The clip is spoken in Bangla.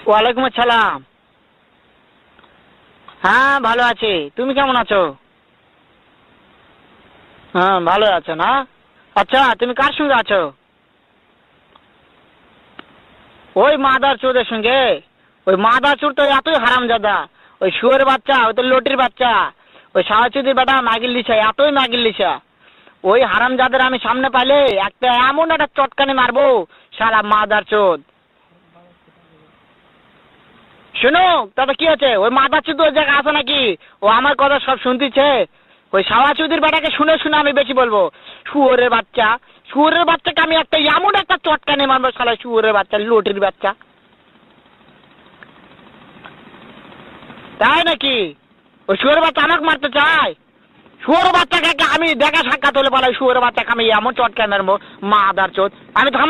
ওয়ালাইকুম আসসালাম। হ্যাঁ ভালো আছি, তুমি কেমন আছো? হ্যাঁ ভালো আছো না? আচ্ছা তুমি কার সঙ্গে আছো? ওই মাদার চোদের সঙ্গে। ওই মাদার চোর তো এতই হারামজাদা, ওই শুয়োর বাচ্চা, ওই তো লটির বাচ্চা, ওই সাহাচুদির বেটা মাগির লিসা, এতই মাগির লিসা। ওই হারামজাদের আমি সামনে পাইলে একটা এমন একটা চটকানি মারবো, শালা মাদার চোদ। শুনো তাতে কি আছে, ওই মাদার চোদ ওই জায়গায় আছে নাকি? ও আমার কথা সব শুনতেছে। ওই সাহাচুদির বেটাকে শুনে শুনে আমি বেশি বলবো। শুয়োরের বাচ্চা, শুয়োরের বাচ্চাকে আমি একটা এমন একটা চটকানি মারবো, শালা শুয়োরের বাচ্চা, লটির বাচ্চা। তাই নাকি? ওই শুয়োরের বাচ্চা আমাকে মারতে চায়? শুয়োরের বাচ্চাকে আমি দেখা সাক্ষাৎ হলে বলে শুয়োরের বাচ্চাকে আমি এমন চটকানি মারবো, মাদার চোদ। আমি থামা